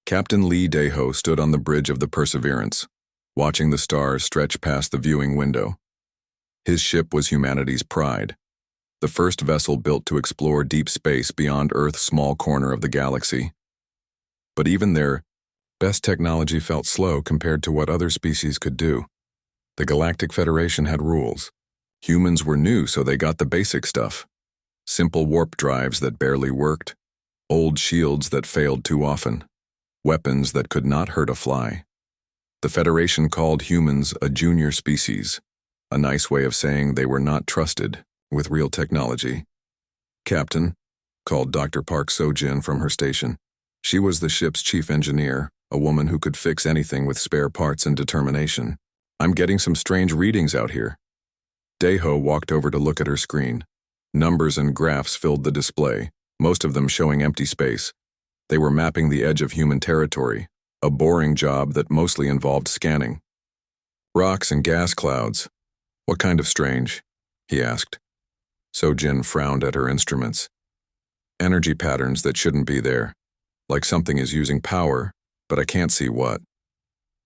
Captain Lee Daho stood on the bridge of the Perseverance, watching the stars stretch past the viewing window. His ship was humanity's pride, the first vessel built to explore deep space beyond Earth's small corner of the galaxy. But even their best technology felt slow compared to what other species could do. The Galactic Federation had rules. Humans were new, so they got the basic stuff. Simple warp drives that barely worked, old shields that failed too often, weapons that could not hurt a fly. The Federation called humans a junior species, a nice way of saying they were not trusted with real technology. "Captain," called Dr. Park So-jin from her station. She was the ship's chief engineer, a woman who could fix anything with spare parts and determination. "I'm getting some strange readings out here." Daho walked over to look at her screen. Numbers and graphs filled the display, most of them showing empty space. They were mapping the edge of human territory, a boring job that mostly involved scanning. "Rocks and gas clouds. What kind of strange?" he asked. So-jin frowned at her instruments. "Energy patterns that shouldn't be there, like something is using power, but I can't see what."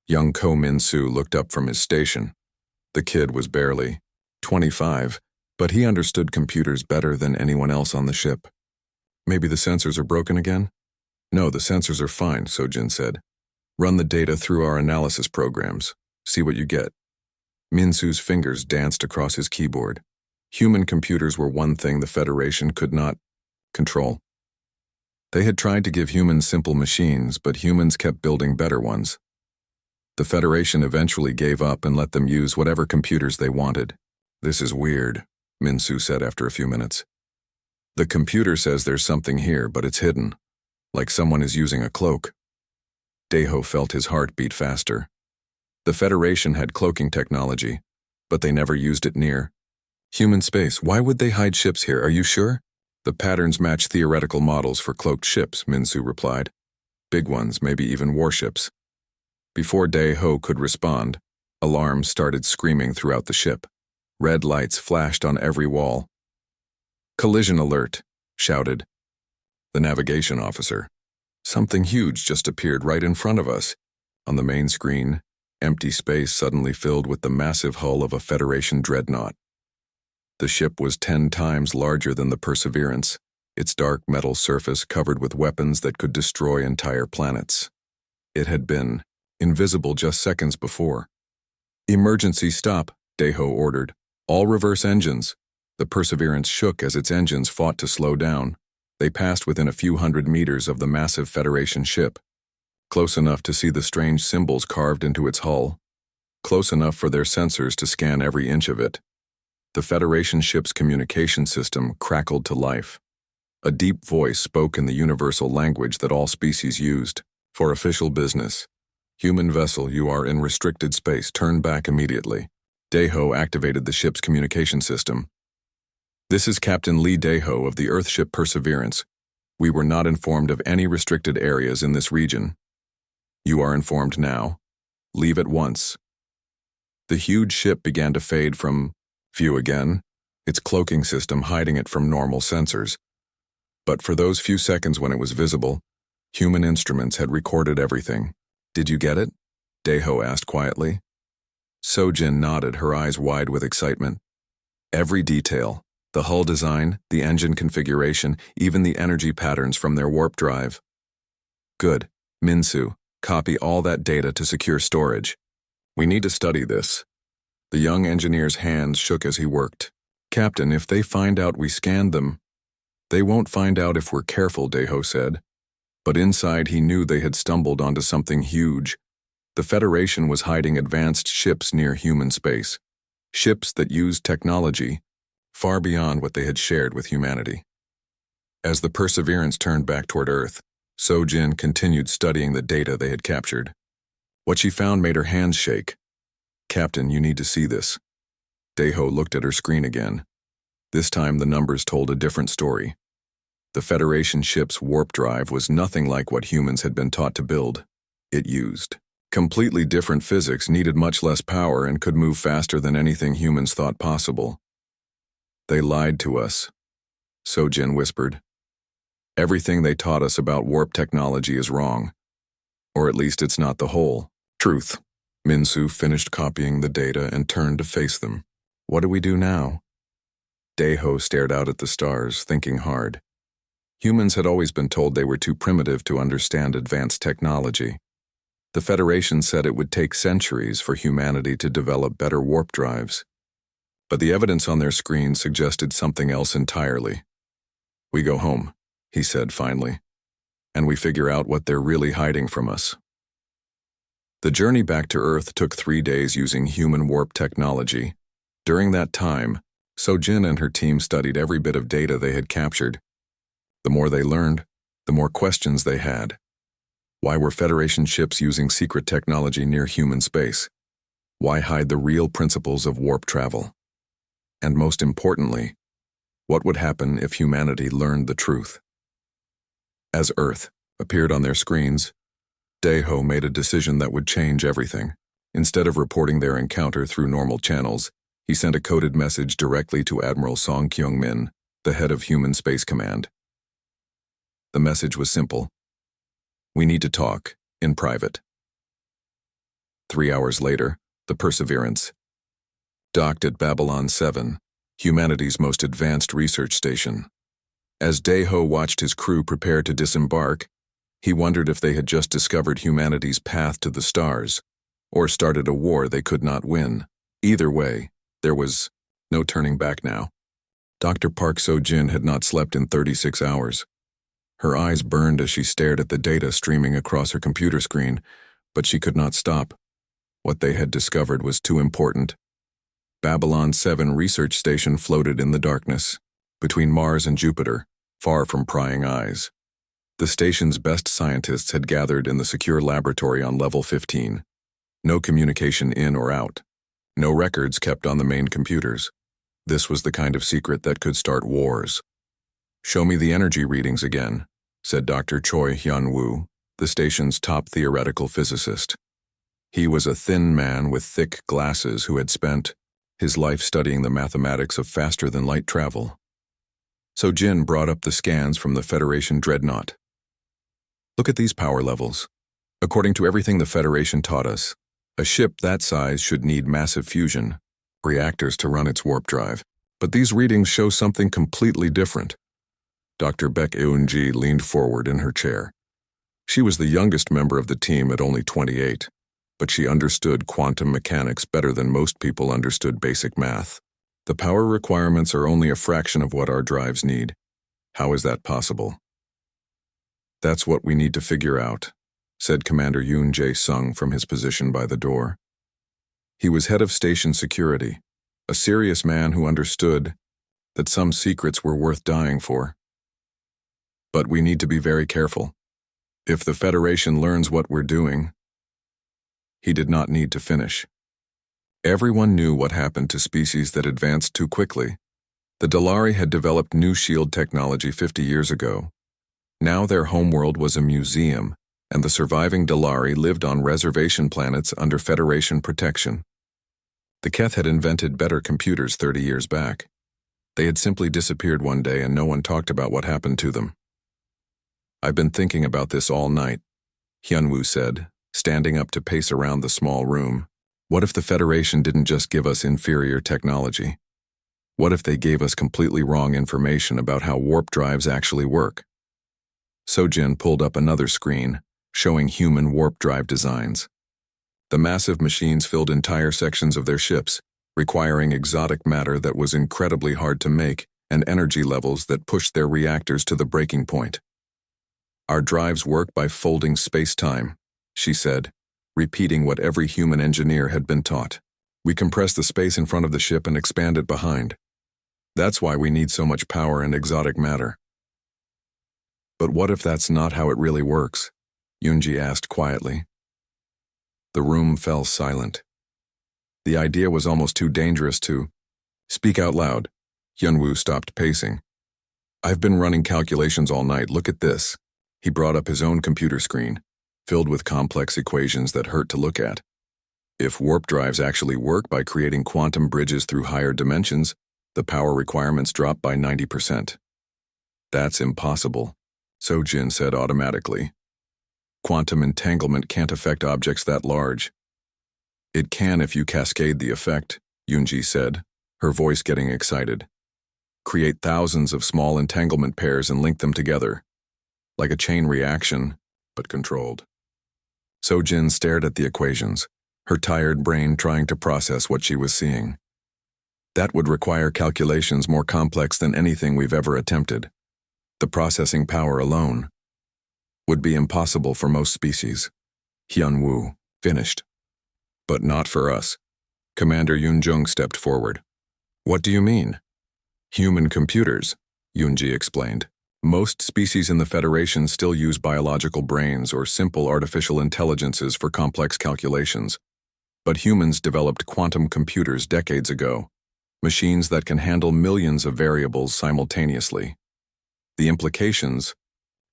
Young Ko Min-soo looked up from his station. The kid was barely 25, but he understood computers better than anyone else on the ship. "Maybe the sensors are broken again?" "No, the sensors are fine," So-jin said. "Run the data through our analysis programs. See what you get." Min-soo's fingers danced across his keyboard. Human computers were one thing the Federation could not control. They had tried to give humans simple machines, but humans kept building better ones. The Federation eventually gave up and let them use whatever computers they wanted. "This is weird," Min-soo said after a few minutes. "The computer says there's something here, but it's hidden, like someone is using a cloak." Daho felt his heart beat faster. The Federation had cloaking technology, but they never used it near human space. "Why would they hide ships here? Are you sure?" "The patterns match theoretical models for cloaked ships," Min-soo replied. "Big ones, maybe even warships." Before Daho could respond, alarms started screaming throughout the ship. Red lights flashed on every wall. "Collision alert," shouted the navigation officer. "Something huge just appeared right in front of us." On the main screen, empty space suddenly filled with the massive hull of a Federation dreadnought. The ship was 10 times larger than the Perseverance, its dark metal surface covered with weapons that could destroy entire planets. It had been invisible just seconds before. "Emergency stop," Daho ordered. "All reverse engines." The Perseverance shook as its engines fought to slow down. They passed within a few hundred meters of the massive Federation ship, close enough to see the strange symbols carved into its hull, close enough for their sensors to scan every inch of it. The Federation ship's communication system crackled to life. A deep voice spoke in the universal language that all species used. "For official business. Human vessel, you are in restricted space. Turn back immediately." Daho activated the ship's communication system. "This is Captain Lee Daho of the Earthship Perseverance. We were not informed of any restricted areas in this region. You are informed now. Leave at once." The huge ship began to fade from view again, its cloaking system hiding it from normal sensors. But for those few seconds when it was visible, human instruments had recorded everything. "Did you get it?" Daho asked quietly. So-jin nodded, her eyes wide with excitement. "Every detail, the hull design, the engine configuration, even the energy patterns from their warp drive." "Good. Min-soo, copy all that data to secure storage. We need to study this." The young engineer's hands shook as he worked. "Captain, if they find out we scanned them—" "They won't find out if we're careful," Daho said. But inside he knew they had stumbled onto something huge. The Federation was hiding advanced ships near human space. Ships that used technology far beyond what they had shared with humanity. As the Perseverance turned back toward Earth, So-jin continued studying the data they had captured. What she found made her hands shake. "Captain, you need to see this." Daho looked at her screen again. This time the numbers told a different story. The Federation ship's warp drive was nothing like what humans had been taught to build. It used completely different physics, needed much less power, and could move faster than anything humans thought possible. "They lied to us," So-jin whispered. "Everything they taught us about warp technology is wrong. Or at least it's not the whole truth. Minsu finished copying the data and turned to face them. What do we do now? Daeho stared out at the stars, thinking hard. Humans had always been told they were too primitive to understand advanced technology. The Federation said it would take centuries for humanity to develop better warp drives. But the evidence on their screen suggested something else entirely. We go home, he said finally, and we figure out what they're really hiding from us. The journey back to Earth took 3 days using human warp technology. During that time, Sojin and her team studied every bit of data they had captured. The more they learned, the more questions they had. Why were Federation ships using secret technology near human space? Why hide the real principles of warp travel? And most importantly, what would happen if humanity learned the truth? As Earth appeared on their screens, Daeho made a decision that would change everything. Instead of reporting their encounter through normal channels, he sent a coded message directly to Admiral Song Kyung-min, the head of Human Space Command. The message was simple. We need to talk, in private. 3 hours later, the Perseverance docked at Babylon 7, humanity's most advanced research station. As Daeho watched his crew prepare to disembark, he wondered if they had just discovered humanity's path to the stars, or started a war they could not win. Either way, there was no turning back now. Dr. Park So-jin had not slept in 36 hours. Her eyes burned as she stared at the data streaming across her computer screen, but she could not stop. What they had discovered was too important. Babylon 7 research station floated in the darkness, between Mars and Jupiter, far from prying eyes. The station's best scientists had gathered in the secure laboratory on level 15. No communication in or out. No records kept on the main computers. This was the kind of secret that could start wars. "Show me the energy readings again," said Dr. Choi Hyun-woo, the station's top theoretical physicist. He was a thin man with thick glasses who had spent his life studying the mathematics of faster-than-light travel. So Jin brought up the scans from the Federation dreadnought. "Look at these power levels. According to everything the Federation taught us, a ship that size should need massive fusion reactors to run its warp drive. But these readings show something completely different." Dr. Baek Eun-ji leaned forward in her chair. She was the youngest member of the team at only 28, but she understood quantum mechanics better than most people understood basic math. "The power requirements are only a fraction of what our drives need. How is that possible?" "That's what we need to figure out," said Commander Yoon Jae-sung from his position by the door. He was head of station security, a serious man who understood that some secrets were worth dying for. "But we need to be very careful. If the Federation learns what we're doing..." He did not need to finish. Everyone knew what happened to species that advanced too quickly. The Dalari had developed new shield technology 50 years ago. Now their homeworld was a museum, and the surviving Dalari lived on reservation planets under Federation protection. The Keth had invented better computers 30 years back. They had simply disappeared one day and no one talked about what happened to them. "I've been thinking about this all night," Hyun-woo said, standing up to pace around the small room. "What if the Federation didn't just give us inferior technology? What if they gave us completely wrong information about how warp drives actually work?" Sojin pulled up another screen, showing human warp drive designs. The massive machines filled entire sections of their ships, requiring exotic matter that was incredibly hard to make and energy levels that pushed their reactors to the breaking point. "Our drives work by folding space-time," she said, repeating what every human engineer had been taught. "We compress the space in front of the ship and expand it behind. That's why we need so much power and exotic matter." "But what if that's not how it really works?" Yoonji asked quietly. The room fell silent. The idea was almost too dangerous to speak out loud. Hyun-woo stopped pacing. "I've been running calculations all night. Look at this." He brought up his own computer screen, filled with complex equations that hurt to look at. "If warp drives actually work by creating quantum bridges through higher dimensions, the power requirements drop by 90%. "That's impossible," Sojin said automatically. Quantum entanglement can't affect objects that large. It can if you cascade the effect, Yunji said, her voice getting excited. Create thousands of small entanglement pairs and link them together. Like a chain reaction, but controlled. Sojin stared at the equations, her tired brain trying to process what she was seeing. That would require calculations more complex than anything we've ever attempted. The processing power alone would be impossible for most species. Hyun-woo finished. But not for us. Commander Yoon-jung stepped forward. What do you mean? Human computers, Yoonji explained. Most species in the Federation still use biological brains or simple artificial intelligences for complex calculations. But humans developed quantum computers decades ago, machines that can handle millions of variables simultaneously. The implications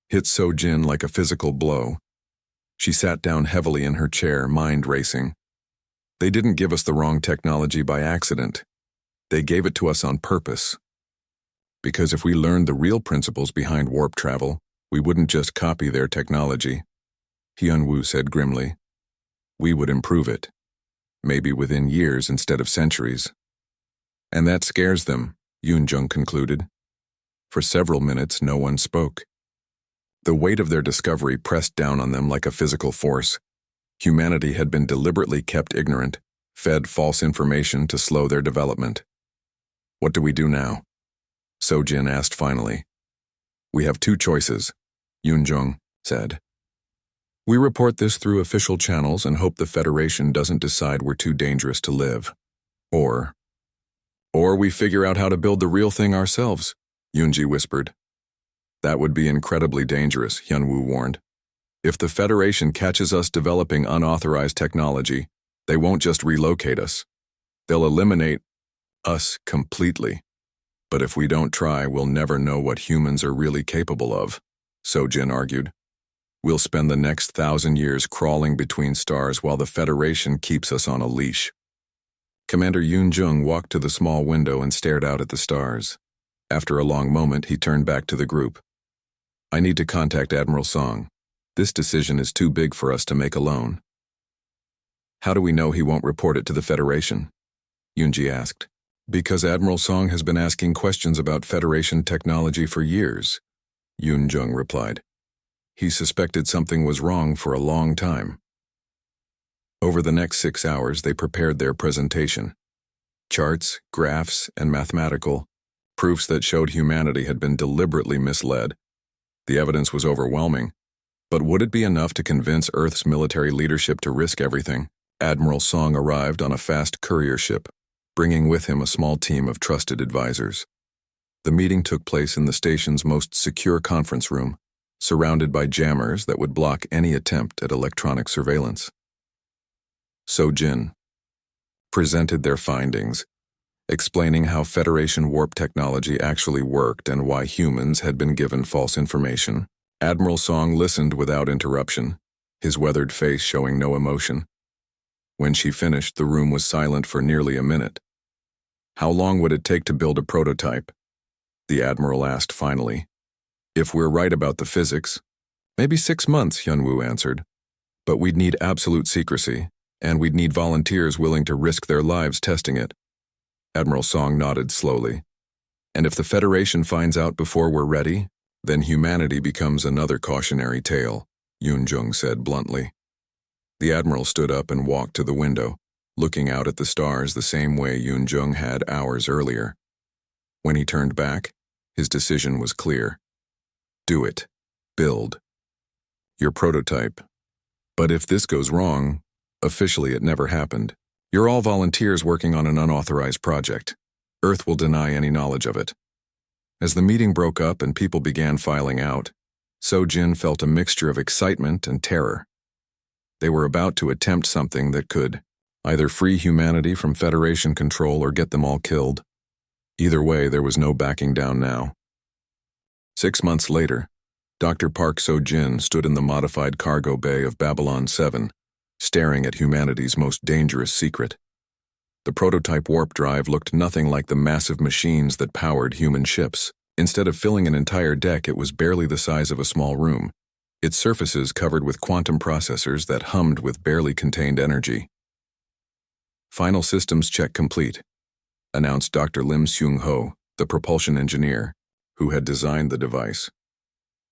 hit Sojin like a physical blow. She sat down heavily in her chair, mind racing. They didn't give us the wrong technology by accident. They gave it to us on purpose. Because if we learned the real principles behind warp travel, we wouldn't just copy their technology, Hyun-woo said grimly. We would improve it. Maybe within years instead of centuries. And that scares them, Yoon-jung concluded. For several minutes, no one spoke. The weight of their discovery pressed down on them like a physical force. Humanity had been deliberately kept ignorant, fed false information to slow their development. What do we do now? Sojin asked finally. We have two choices, Yoon-jung said. We report this through official channels and hope the Federation doesn't decide we're too dangerous to live. Or we figure out how to build the real thing ourselves, Yoonji whispered. That would be incredibly dangerous, Hyun-woo warned. If the Federation catches us developing unauthorized technology, they won't just relocate us. They'll eliminate us completely. But if we don't try, we'll never know what humans are really capable of, Sojin argued. We'll spend the next 1,000 years crawling between stars while the Federation keeps us on a leash. Commander Yoon-jung walked to the small window and stared out at the stars. After a long moment, he turned back to the group. I need to contact Admiral Song. This decision is too big for us to make alone. How do we know he won't report it to the Federation? Yoonji asked. Because Admiral Song has been asking questions about Federation technology for years, Yoon-jung replied. He suspected something was wrong for a long time. Over the next 6 hours, they prepared their presentation. Charts, graphs, and mathematical proofs that showed humanity had been deliberately misled. The evidence was overwhelming. But would it be enough to convince Earth's military leadership to risk everything? Admiral Song arrived on a fast courier ship, bringing with him a small team of trusted advisors. The meeting took place in the station's most secure conference room, surrounded by jammers that would block any attempt at electronic surveillance. Sojin presented their findings, explaining how Federation warp technology actually worked and why humans had been given false information. Admiral Song listened without interruption, his weathered face showing no emotion. When she finished, the room was silent for nearly a minute. How long would it take to build a prototype? The Admiral asked finally. If we're right about the physics, maybe 6 months, Hyun-woo answered. But we'd need absolute secrecy, and we'd need volunteers willing to risk their lives testing it. Admiral Song nodded slowly. And if the Federation finds out before we're ready, then humanity becomes another cautionary tale, Yoon-jung said bluntly. The Admiral stood up and walked to the window, looking out at the stars the same way Yoon-jung had hours earlier. When he turned back, his decision was clear. Do it. Build. Your prototype. But if this goes wrong, officially it never happened. You're all volunteers working on an unauthorized project. Earth will deny any knowledge of it. As the meeting broke up and people began filing out, Sojin felt a mixture of excitement and terror. They were about to attempt something that could either free humanity from Federation control or get them all killed. Either way, there was no backing down now. 6 months later, Dr. Park Sojin stood in the modified cargo bay of Babylon 7, staring at humanity's most dangerous secret. The prototype warp drive looked nothing like the massive machines that powered human ships. Instead of filling an entire deck, it was barely the size of a small room, its surfaces covered with quantum processors that hummed with barely contained energy. "Final systems check complete," announced Dr. Lim Seung-ho, the propulsion engineer, who had designed the device.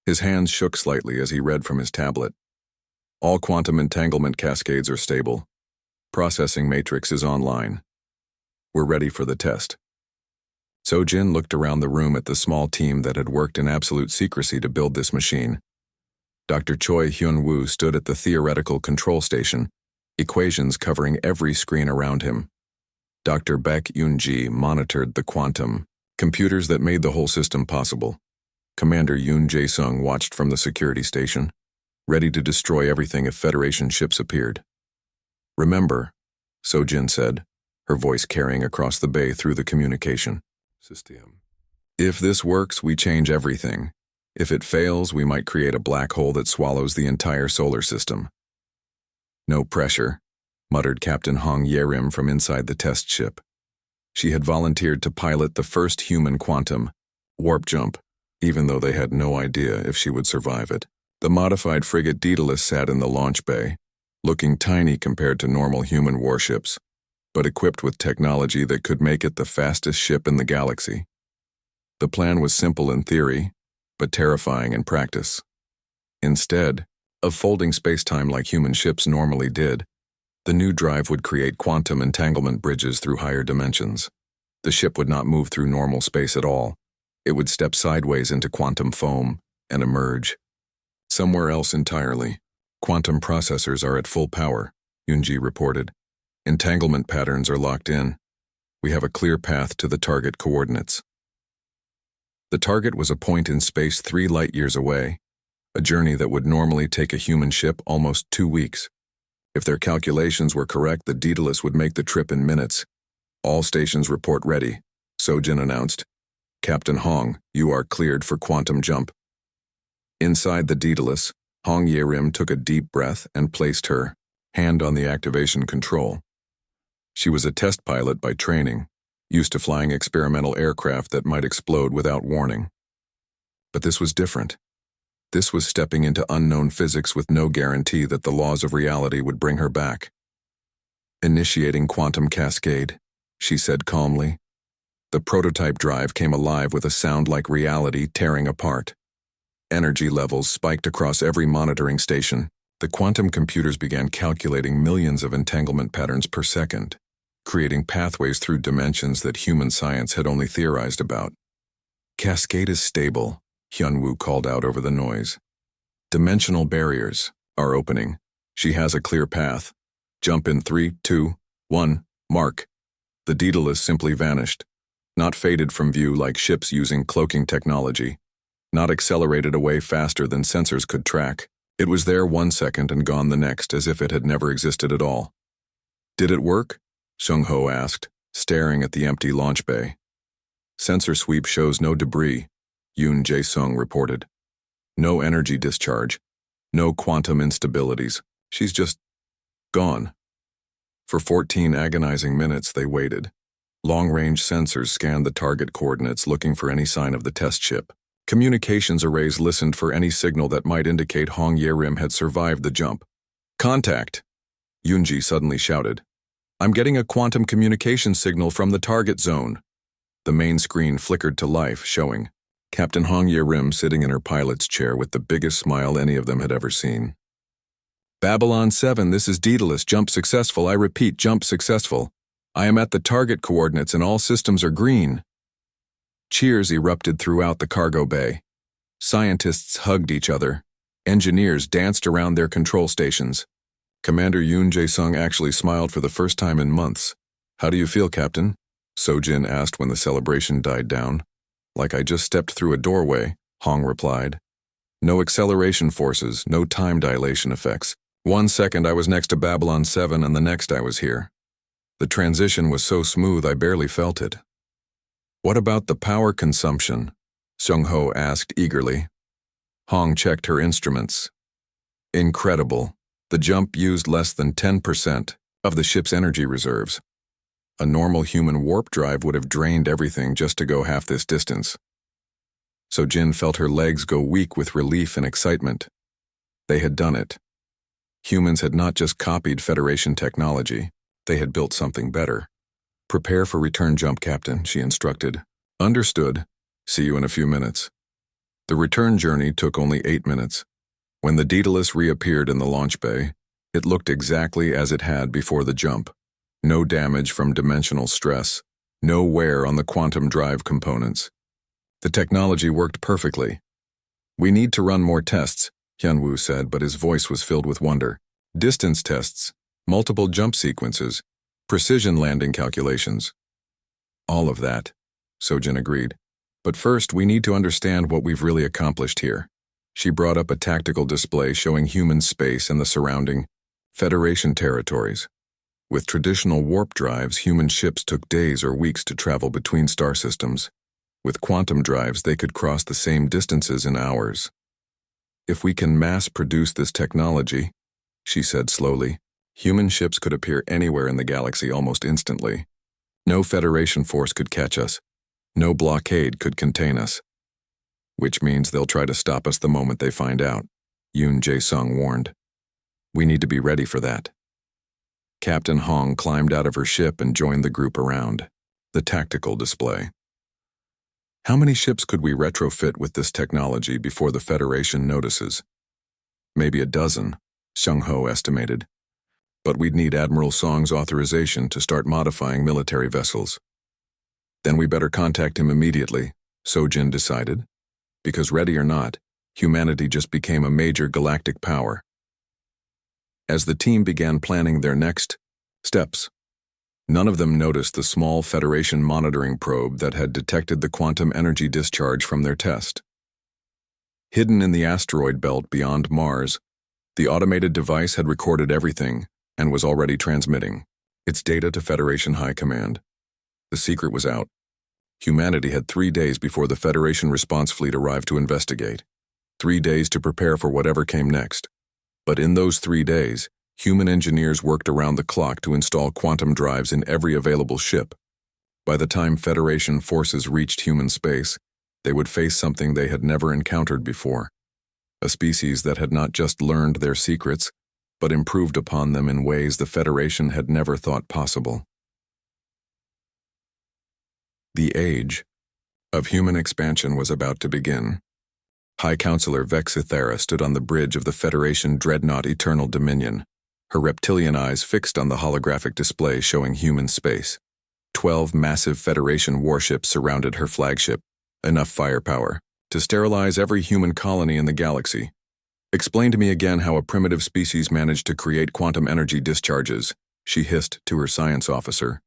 His hands shook slightly as he read from his tablet. "All quantum entanglement cascades are stable. Processing matrix is online. We're ready for the test." Sojin looked around the room at the small team that had worked in absolute secrecy to build this machine. Dr. Choi Hyun-woo stood at the theoretical control station, equations covering every screen around him. Dr. Baek Yoon-ji monitored the quantum computers that made the whole system possible. Commander Yoon Jae-sung watched from the security station, ready to destroy everything if Federation ships appeared. "Remember," Sojin said, her voice carrying across the bay through the communication system. "If this works, we change everything. If it fails, we might create a black hole that swallows the entire solar system." "No pressure," muttered Captain Hong Yerim from inside the test ship. She had volunteered to pilot the first human quantum warp jump, even though they had no idea if she would survive it. The modified frigate Daedalus sat in the launch bay, looking tiny compared to normal human warships, but equipped with technology that could make it the fastest ship in the galaxy. The plan was simple in theory, but terrifying in practice. Instead of folding space-time like human ships normally did, the new drive would create quantum entanglement bridges through higher dimensions. The ship would not move through normal space at all. It would step sideways into quantum foam and emerge somewhere else entirely. "Quantum processors are at full power," Yoon-ji reported. "Entanglement patterns are locked in. We have a clear path to the target coordinates." The target was a point in space 3 light-years away, a journey that would normally take a human ship almost 2 weeks. If their calculations were correct, the Daedalus would make the trip in minutes. "All stations report ready," Sojin announced. "Captain Hong, you are cleared for quantum jump." Inside the Daedalus, Hong Yerim took a deep breath and placed her hand on the activation control. She was a test pilot by training, used to flying experimental aircraft that might explode without warning. But this was different. This was stepping into unknown physics with no guarantee that the laws of reality would bring her back. "Initiating quantum cascade," she said calmly. The prototype drive came alive with a sound like reality tearing apart. Energy levels spiked across every monitoring station. The quantum computers began calculating millions of entanglement patterns per second, creating pathways through dimensions that human science had only theorized about. "Cascade is stable," Hyun-woo called out over the noise. "Dimensional barriers are opening. She has a clear path. Jump in 3, 2, 1, mark." The Daedalus simply vanished, not faded from view like ships using cloaking technology, not accelerated away faster than sensors could track. It was there 1 second and gone the next, as if it had never existed at all. "Did it work?" Seung-ho asked, staring at the empty launch bay. "Sensor sweep shows no debris," Yoon Jae-sung reported. "No energy discharge, no quantum instabilities. She's just gone." For 14 agonizing minutes they waited. Long-range sensors scanned the target coordinates looking for any sign of the test ship. Communications arrays listened for any signal that might indicate Hong Yerim had survived the jump. "Contact!" Yoon-ji suddenly shouted. "I'm getting a quantum communication signal from the target zone." The main screen flickered to life, showing Captain Hong Yerim sitting in her pilot's chair with the biggest smile any of them had ever seen. "Babylon 7, this is Daedalus. Jump successful. I repeat, jump successful. I am at the target coordinates and all systems are green." Cheers erupted throughout the cargo bay. Scientists hugged each other. Engineers danced around their control stations. Commander Yoon Jae-sung actually smiled for the first time in months. "How do you feel, Captain?" Sojin asked when the celebration died down. "Like I just stepped through a doorway," Hong replied. "No acceleration forces, no time dilation effects. 1 second I was next to Babylon 7 and the next I was here. The transition was so smooth I barely felt it." "What about the power consumption?" Seung-ho asked eagerly. Hong checked her instruments. "Incredible. The jump used less than 10% of the ship's energy reserves. A normal human warp drive would have drained everything just to go half this distance." Sojin felt her legs go weak with relief and excitement. They had done it. Humans had not just copied Federation technology, they had built something better. "Prepare for return jump, Captain," she instructed. "Understood. See you in a few minutes." The return journey took only 8 minutes. When the Daedalus reappeared in the launch bay, it looked exactly as it had before the jump. No damage from dimensional stress, no wear on the quantum drive components. The technology worked perfectly. "We need to run more tests," Hyunwoo said, but his voice was filled with wonder. "Distance tests, multiple jump sequences, precision landing calculations." "All of that," Sojin agreed. "But first, we need to understand what we've really accomplished here." She brought up a tactical display showing human space and the surrounding Federation territories. With traditional warp drives, human ships took days or weeks to travel between star systems. With quantum drives, they could cross the same distances in hours. "If we can mass-produce this technology," she said slowly, "human ships could appear anywhere in the galaxy almost instantly. No Federation force could catch us. No blockade could contain us." "Which means they'll try to stop us the moment they find out," Yoon Jae-sung warned. "We need to be ready for that." Captain Hong climbed out of her ship and joined the group around the tactical display. "How many ships could we retrofit with this technology before the Federation notices?" "Maybe a dozen," Seung-ho estimated. "But we'd need Admiral Song's authorization to start modifying military vessels." "Then we better contact him immediately," Sojin decided. Because ready or not, humanity just became a major galactic power. As the team began planning their next steps, none of them noticed the small Federation monitoring probe that had detected the quantum energy discharge from their test. Hidden in the asteroid belt beyond Mars, the automated device had recorded everything and was already transmitting its data to Federation High Command. The secret was out. Humanity had 3 days before the Federation response fleet arrived to investigate. 3 days to prepare for whatever came next. But in those 3 days, human engineers worked around the clock to install quantum drives in every available ship. By the time Federation forces reached human space, they would face something they had never encountered before. A species that had not just learned their secrets, but improved upon them in ways the Federation had never thought possible. The age of human expansion was about to begin. High Counselor Vexithera stood on the bridge of the Federation dreadnought Eternal Dominion, her reptilian eyes fixed on the holographic display showing human space. 12 massive Federation warships surrounded her flagship, enough firepower to sterilize every human colony in the galaxy. "Explain to me again how a primitive species managed to create quantum energy discharges," she hissed to her science officer.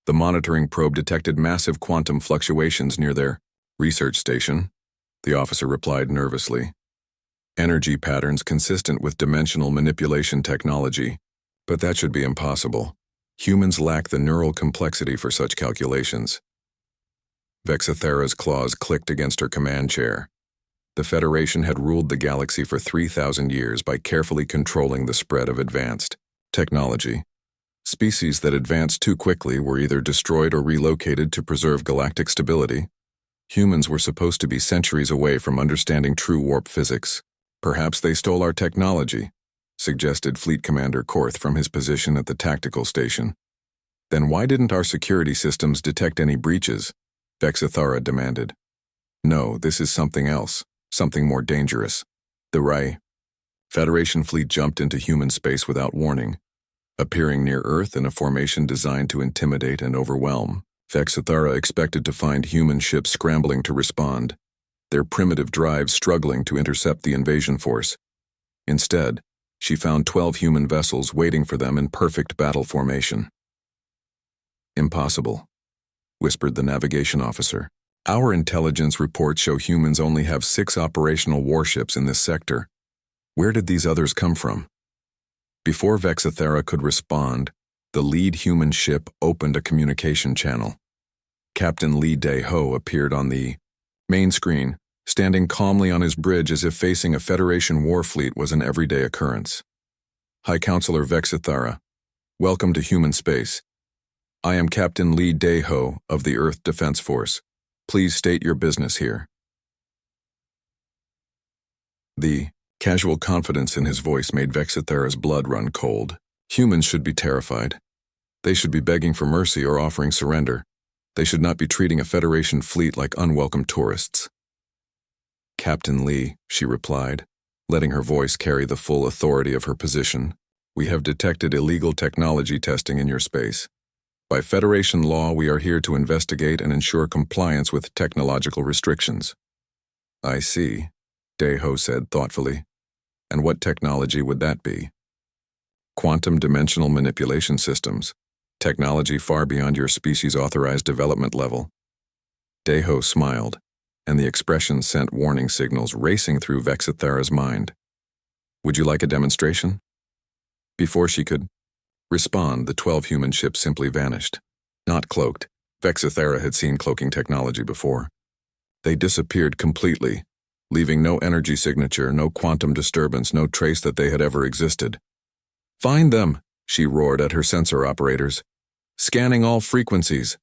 The monitoring probe detected massive quantum fluctuations near their research station, the officer replied nervously. "Energy patterns consistent with dimensional manipulation technology, but that should be impossible. Humans lack the neural complexity for such calculations." Vexithera's claws clicked against her command chair. The Federation had ruled the galaxy for 3,000 years by carefully controlling the spread of advanced technology. Species that advanced too quickly were either destroyed or relocated to preserve galactic stability. Humans were supposed to be centuries away from understanding true warp physics. "Perhaps they stole our technology," suggested Fleet Commander Korth from his position at the tactical station. "Then why didn't our security systems detect any breaches?" Vexithara demanded. "No, this is something else, something more dangerous." The Federation fleet jumped into human space without warning, appearing near Earth in a formation designed to intimidate and overwhelm. Vexithara expected to find human ships scrambling to respond, their primitive drives struggling to intercept the invasion force. Instead, she found 12 human vessels waiting for them in perfect battle formation. "Impossible," whispered the navigation officer. "Our intelligence reports show humans only have 6 operational warships in this sector. Where did these others come from?" Before Vexithera could respond, the lead human ship opened a communication channel. Captain Lee Dae-ho appeared on the main screen, standing calmly on his bridge as if facing a Federation war fleet was an everyday occurrence. "High Counselor Vexithera, welcome to human space. I am Captain Lee Dae-ho of the Earth Defense Force. Please state your business here." The Casual confidence in his voice made Vexithera's blood run cold. Humans should be terrified. They should be begging for mercy or offering surrender. They should not be treating a Federation fleet like unwelcome tourists. Captain Lee, she replied, letting her voice carry the full authority of her position. We have detected illegal technology testing in your space. By Federation law, we are here to investigate and ensure compliance with technological restrictions. I see, Daeho said thoughtfully. And what technology would that be? Quantum dimensional manipulation systems. Technology far beyond your species' authorized development level. Daeho smiled, and the expression sent warning signals racing through Vexithera's mind. Would you like a demonstration? Before she could respond, the 12 human ships simply vanished. Not cloaked. Vexithera had seen cloaking technology before. They disappeared completely, leaving no energy signature, no quantum disturbance, no trace that they had ever existed. Find them, she roared at her sensor operators. Scanning all frequencies,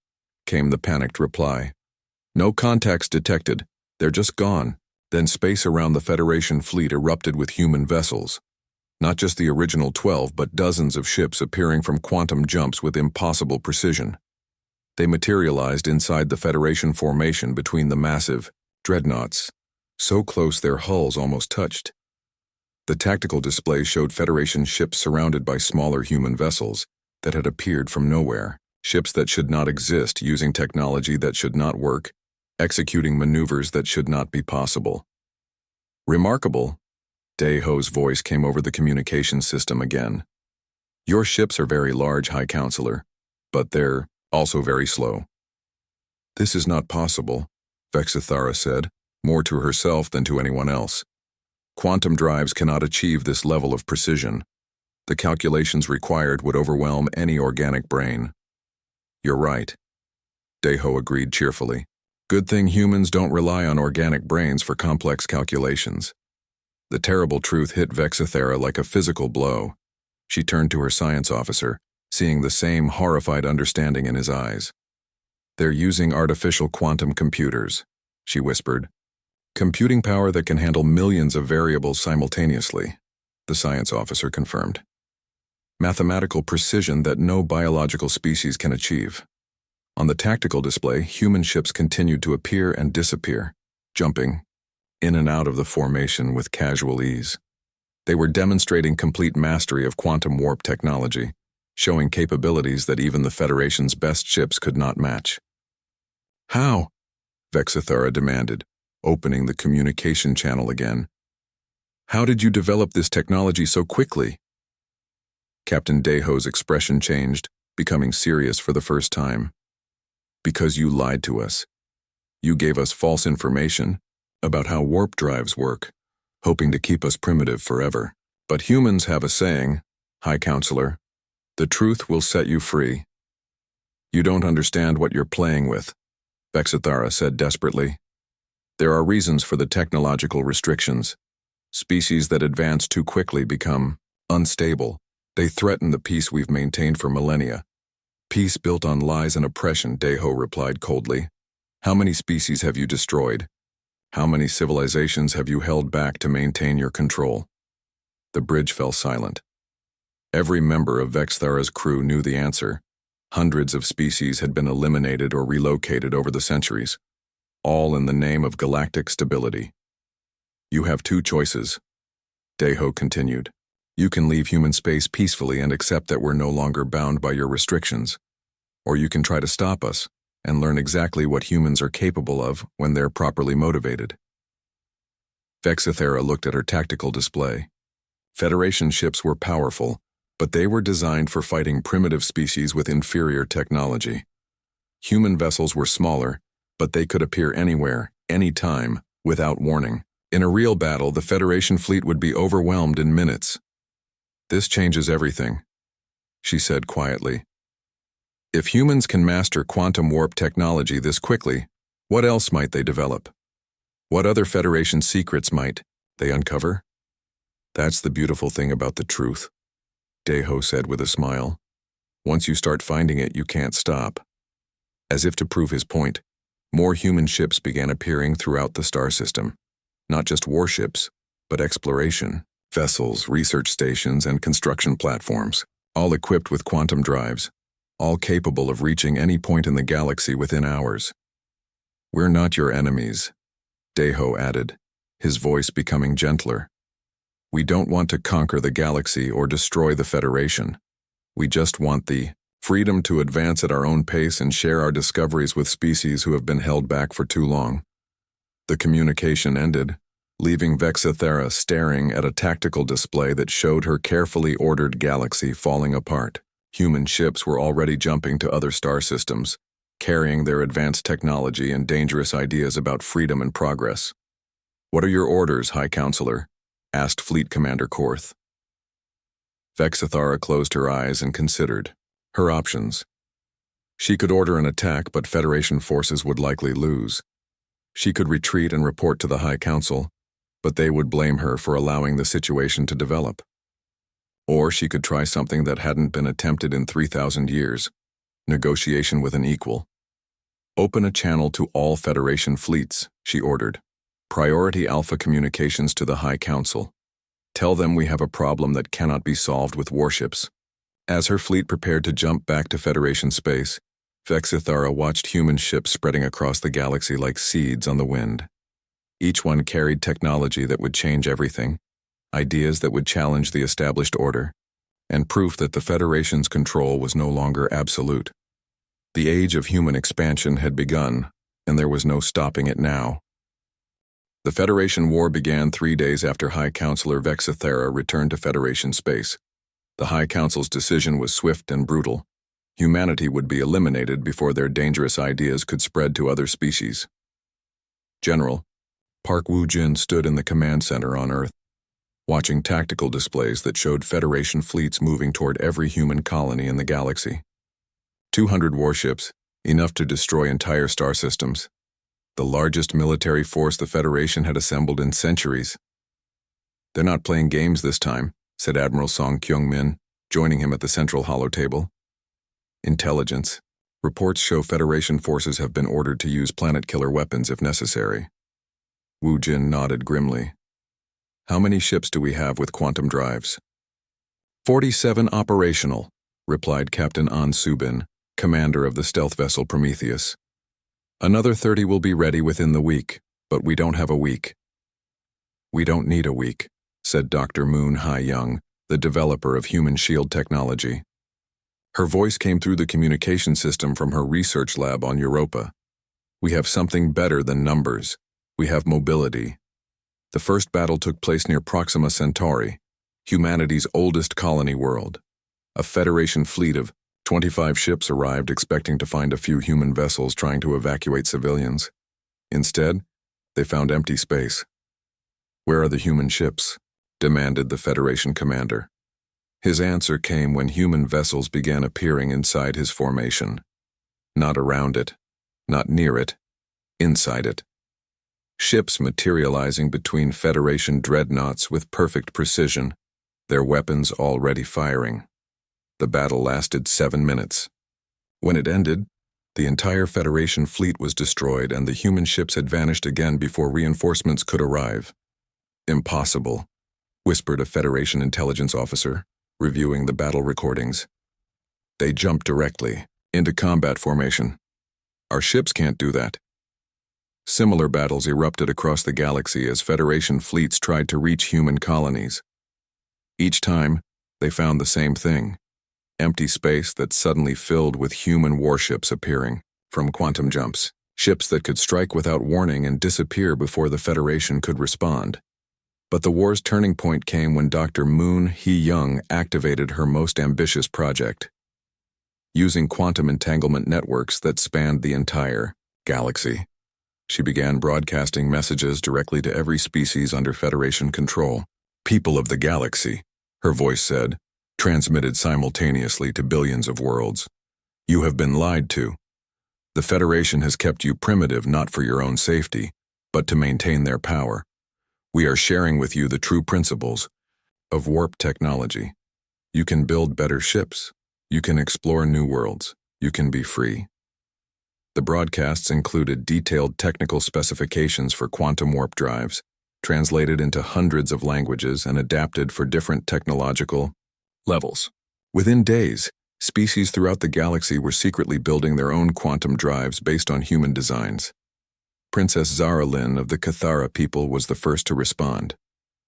came the panicked reply. No contacts detected. They're just gone. Then space around the Federation fleet erupted with human vessels. Not just the original 12, but dozens of ships appearing from quantum jumps with impossible precision. They materialized inside the Federation formation between the massive dreadnoughts, so close their hulls almost touched. The tactical display showed Federation ships surrounded by smaller human vessels that had appeared from nowhere, ships that should not exist, using technology that should not work, executing maneuvers that should not be possible. Remarkable. Daeho's voice came over the communication system again. Your ships are very large, High Counselor, but they're also very slow. This is not possible, Vexithera said, more to herself than to anyone else. Quantum drives cannot achieve this level of precision. The calculations required would overwhelm any organic brain. You're right, Daeho agreed cheerfully. Good thing humans don't rely on organic brains for complex calculations. The terrible truth hit Vexithera like a physical blow. She turned to her science officer, seeing the same horrified understanding in his eyes. They're using artificial quantum computers, she whispered. Computing power that can handle millions of variables simultaneously, the science officer confirmed. Mathematical precision that no biological species can achieve. On the tactical display, human ships continued to appear and disappear, jumping in and out of the formation with casual ease. They were demonstrating complete mastery of quantum warp technology, showing capabilities that even the Federation's best ships could not match. How? Vexithera demanded, opening the communication channel again. How did you develop this technology so quickly? Captain Daeho's expression changed, becoming serious for the first time. Because you lied to us. You gave us false information about how warp drives work, hoping to keep us primitive forever. But humans have a saying, High Counselor, the truth will set you free. You don't understand what you're playing with, Vexithera said desperately. There are reasons for the technological restrictions. Species that advance too quickly become unstable. They threaten the peace we've maintained for millennia. Peace built on lies and oppression, Daeho replied coldly. How many species have you destroyed? How many civilizations have you held back to maintain your control? The bridge fell silent. Every member of Vexithera's crew knew the answer. Hundreds of species had been eliminated or relocated over the centuries, all in the name of galactic stability. You have two choices, Daeho continued. You can leave human space peacefully and accept that we're no longer bound by your restrictions, or you can try to stop us and learn exactly what humans are capable of when they're properly motivated. Vexithera looked at her tactical display. Federation ships were powerful, but they were designed for fighting primitive species with inferior technology. Human vessels were smaller, but they could appear anywhere, anytime, without warning. In a real battle, the Federation fleet would be overwhelmed in minutes. This changes everything, she said quietly. If humans can master quantum warp technology this quickly, what else might they develop? What other Federation secrets might they uncover? That's the beautiful thing about the truth, Daeho said with a smile. Once you start finding it, you can't stop. As if to prove his point, more human ships began appearing throughout the star system. Not just warships, but exploration, vessels, research stations, and construction platforms, all equipped with quantum drives, all capable of reaching any point in the galaxy within hours. "We're not your enemies," Deho added, his voice becoming gentler. "We don't want to conquer the galaxy or destroy the Federation. We just want the freedom to advance at our own pace and share our discoveries with species who have been held back for too long." The communication ended, leaving Vexithera staring at a tactical display that showed her carefully ordered galaxy falling apart. Human ships were already jumping to other star systems, carrying their advanced technology and dangerous ideas about freedom and progress. "What are your orders, High Counselor?" asked Fleet Commander Korth. Vexithara closed her eyes and considered her options. She could order an attack, but Federation forces would likely lose. She could retreat and report to the High Council, but they would blame her for allowing the situation to develop. Or she could try something that hadn't been attempted in 3,000 years, negotiation with an equal. "Open a channel to all Federation fleets," she ordered. "Priority Alpha communications to the High Council. Tell them we have a problem that cannot be solved with warships." As her fleet prepared to jump back to Federation space, Vexithara watched human ships spreading across the galaxy like seeds on the wind. Each one carried technology that would change everything, ideas that would challenge the established order, and proof that the Federation's control was no longer absolute. The age of human expansion had begun, and there was no stopping it now. The Federation War began 3 days after High Counselor Vexithera returned to Federation space. The High Council's decision was swift and brutal. Humanity would be eliminated before their dangerous ideas could spread to other species. General, Park Woo-jin stood in the command center on Earth, watching tactical displays that showed Federation fleets moving toward every human colony in the galaxy. 200 warships, enough to destroy entire star systems. The largest military force the Federation had assembled in centuries. "They're not playing games this time," said Admiral Song Kyung-min, joining him at the central holotable. "Intelligence. Reports show Federation forces have been ordered to use planet-killer weapons if necessary." Woo-jin nodded grimly. "How many ships do we have with quantum drives?" 47 operational, replied Captain An Subin, commander of the stealth vessel Prometheus. "Another 30 will be ready within the week, but we don't have a week." "We don't need a week," said Dr. Moon Ha-young, the developer of human shield technology. Her voice came through the communication system from her research lab on Europa. "We have something better than numbers. We have mobility." The first battle took place near Proxima Centauri, humanity's oldest colony world. A Federation fleet of 25 ships arrived expecting to find a few human vessels trying to evacuate civilians. Instead, they found empty space. "Where are the human ships?" demanded the Federation commander. His answer came when human vessels began appearing inside his formation. Not around it, not near it, inside it. Ships materializing between Federation dreadnoughts with perfect precision, their weapons already firing. The battle lasted 7 minutes. When it ended, the entire Federation fleet was destroyed and the human ships had vanished again before reinforcements could arrive. "Impossible," whispered a Federation intelligence officer, reviewing the battle recordings. "They jumped directly into combat formation. Our ships can't do that." Similar battles erupted across the galaxy as Federation fleets tried to reach human colonies. Each time, they found the same thing: empty space that suddenly filled with human warships appearing from quantum jumps, ships that could strike without warning and disappear before the Federation could respond. But the war's turning point came when Dr. Moon Hee-young activated her most ambitious project. Using quantum entanglement networks that spanned the entire galaxy, she began broadcasting messages directly to every species under Federation control. "People of the galaxy," her voice said, transmitted simultaneously to billions of worlds. "You have been lied to. The Federation has kept you primitive not for your own safety, but to maintain their power. We are sharing with you the true principles of warp technology. You can build better ships. You can explore new worlds. You can be free." The broadcasts included detailed technical specifications for quantum warp drives, translated into hundreds of languages and adapted for different technological levels. Within days, species throughout the galaxy were secretly building their own quantum drives based on human designs. Princess Zara Lynn of the Cathara people was the first to respond.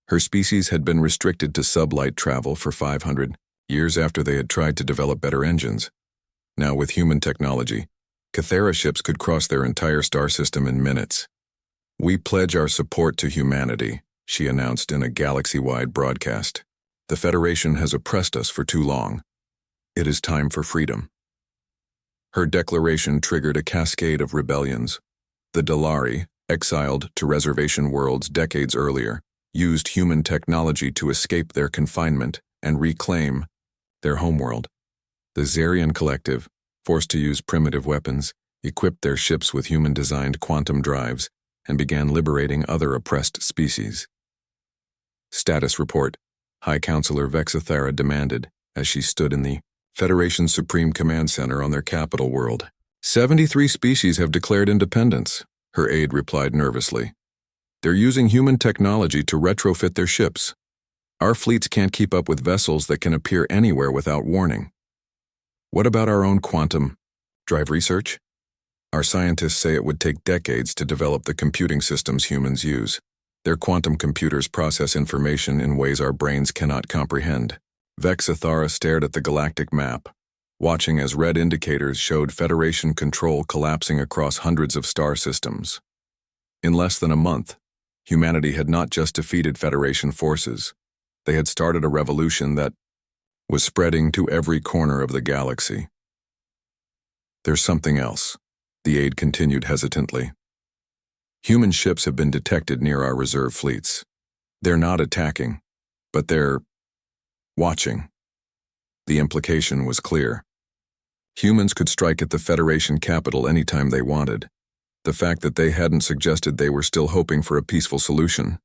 Her species had been restricted to sublight travel for 500 years after they had tried to develop better engines. Now, with human technology, Cathara ships could cross their entire star system in minutes. "We pledge our support to humanity," she announced in a galaxy-wide broadcast. "The Federation has oppressed us for too long. It is time for freedom." Her declaration triggered a cascade of rebellions. The Dalari, exiled to reservation worlds decades earlier, used human technology to escape their confinement and reclaim their homeworld. The Zarian Collective, forced to use primitive weapons, equipped their ships with human-designed quantum drives and began liberating other oppressed species. Status report, High Counselor Vexathara demanded as she stood in the Federation's Supreme Command Center on their capital world. 73 species have declared independence, her aide replied nervously. They're using human technology to retrofit their ships. Our fleets can't keep up with vessels that can appear anywhere without warning. What about our own quantum drive research? Our scientists say it would take decades to develop the computing systems humans use. Their quantum computers process information in ways our brains cannot comprehend. Vexathara stared at the galactic map, watching as red indicators showed Federation control collapsing across hundreds of star systems. In less than a month, humanity had not just defeated Federation forces. They had started a revolution that was spreading to every corner of the galaxy. There's something else, the aide continued hesitantly. Human ships have been detected near our reserve fleets. They're not attacking, but they're watching. The implication was clear. Humans could strike at the Federation capital anytime they wanted. The fact that they hadn't suggested they were still hoping for a peaceful solution.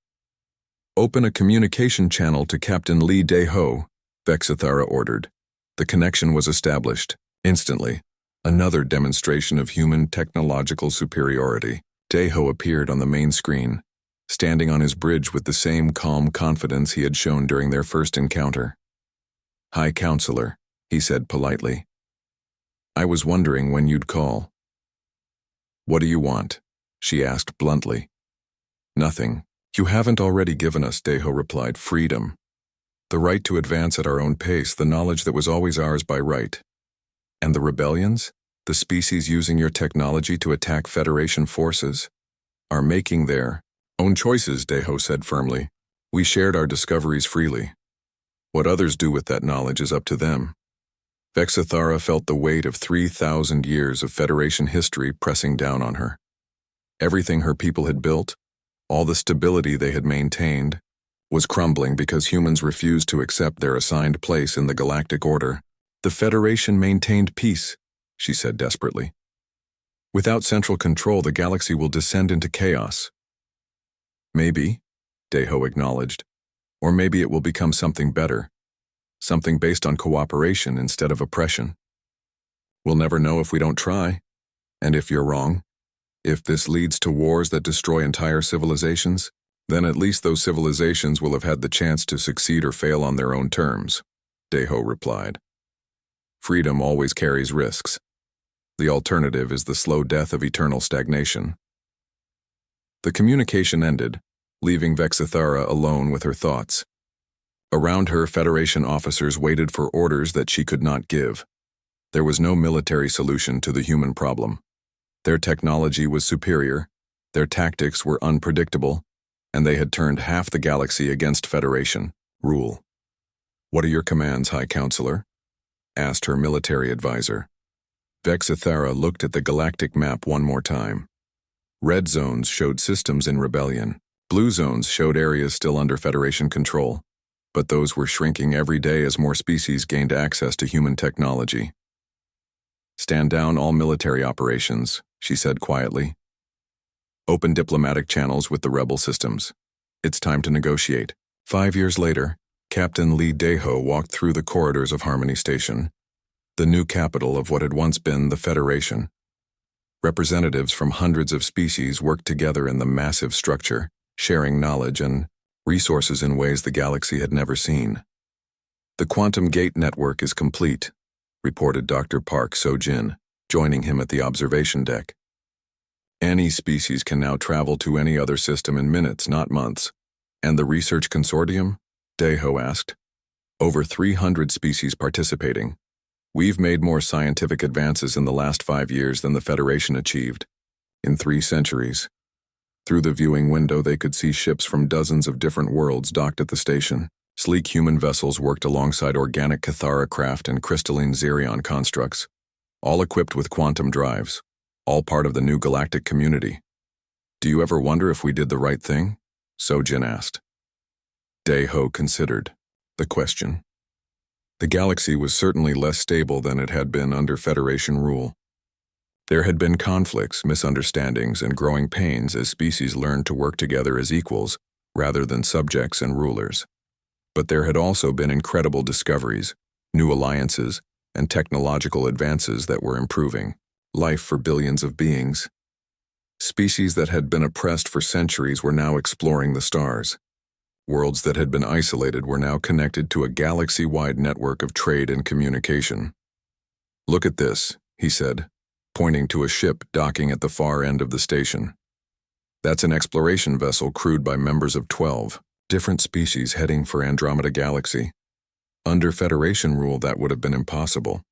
"Open a communication channel to Captain Lee Dae-ho," Vexathara ordered. The connection was established. Instantly, another demonstration of human technological superiority. Dae-ho appeared on the main screen, standing on his bridge with the same calm confidence he had shown during their first encounter. "High Counselor," he said politely. "I was wondering when you'd call." "What do you want?" she asked bluntly. "Nothing. You haven't already given us," Dae-ho replied, "freedom. The right to advance at our own pace, the knowledge that was always ours by right. And the rebellions, the species using your technology to attack Federation forces, are making their own choices," Dae-ho said firmly. "We shared our discoveries freely. What others do with that knowledge is up to them." Vexathara felt the weight of 3,000 years of Federation history pressing down on her. Everything her people had built, all the stability they had maintained, was crumbling because humans refused to accept their assigned place in the galactic order. "The Federation maintained peace," she said desperately. "Without central control, the galaxy will descend into chaos." "Maybe," Dae-ho acknowledged, "or maybe it will become something better. Something based on cooperation instead of oppression. We'll never know if we don't try. And if you're wrong, if this leads to wars that destroy entire civilizations, then at least those civilizations will have had the chance to succeed or fail on their own terms," Dae-ho replied. "Freedom always carries risks. The alternative is the slow death of eternal stagnation." The communication ended, leaving Vexathara alone with her thoughts. Around her, Federation officers waited for orders that she could not give. There was no military solution to the human problem. Their technology was superior, their tactics were unpredictable, and they had turned half the galaxy against Federation rule. "What are your commands, High Counselor?" asked her military advisor. Vexathara looked at the galactic map one more time. Red zones showed systems in rebellion. Blue zones showed areas still under Federation control, but those were shrinking every day as more species gained access to human technology. "Stand down all military operations," she said quietly. "Open diplomatic channels with the rebel systems. It's time to negotiate." 5 years later, Captain Lee Dae-ho walked through the corridors of Harmony Station, the new capital of what had once been the Federation. Representatives from hundreds of species worked together in the massive structure, sharing knowledge and resources in ways the galaxy had never seen. "The quantum gate network is complete," reported Dr. Park So-jin, joining him at the observation deck. "Any species can now travel to any other system in minutes, not months." "And the research consortium?" Daeho asked. "Over 300 species participating. We've made more scientific advances in the last 5 years than the Federation achieved in 3 centuries. Through the viewing window, they could see ships from dozens of different worlds docked at the station. Sleek human vessels worked alongside organic Cathara craft and crystalline Xerion constructs, all equipped with quantum drives, all part of the new galactic community. "Do you ever wonder if we did the right thing?" So-jin asked. Daeho considered the question. The galaxy was certainly less stable than it had been under Federation rule. There had been conflicts, misunderstandings, and growing pains as species learned to work together as equals rather than subjects and rulers. But there had also been incredible discoveries, new alliances, and technological advances that were improving life for billions of beings. Species that had been oppressed for centuries were now exploring the stars. Worlds that had been isolated were now connected to a galaxy-wide network of trade and communication. "Look at this," he said, pointing to a ship docking at the far end of the station. "That's an exploration vessel crewed by members of 12 different species heading for Andromeda Galaxy. Under Federation rule, that would have been impossible.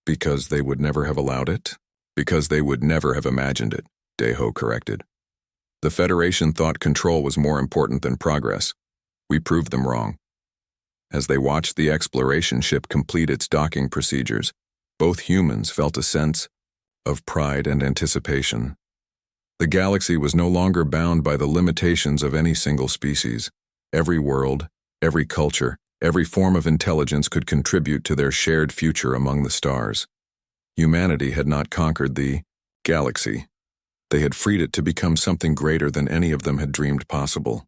Because they would never have allowed it? Because they would never have imagined it," Daeho corrected. "The Federation thought control was more important than progress. We proved them wrong." As they watched the exploration ship complete its docking procedures, both humans felt a sense of pride and anticipation. The galaxy was no longer bound by the limitations of any single species. Every world, every culture, every form of intelligence could contribute to their shared future among the stars. Humanity had not conquered the galaxy. They had freed it to become something greater than any of them had dreamed possible.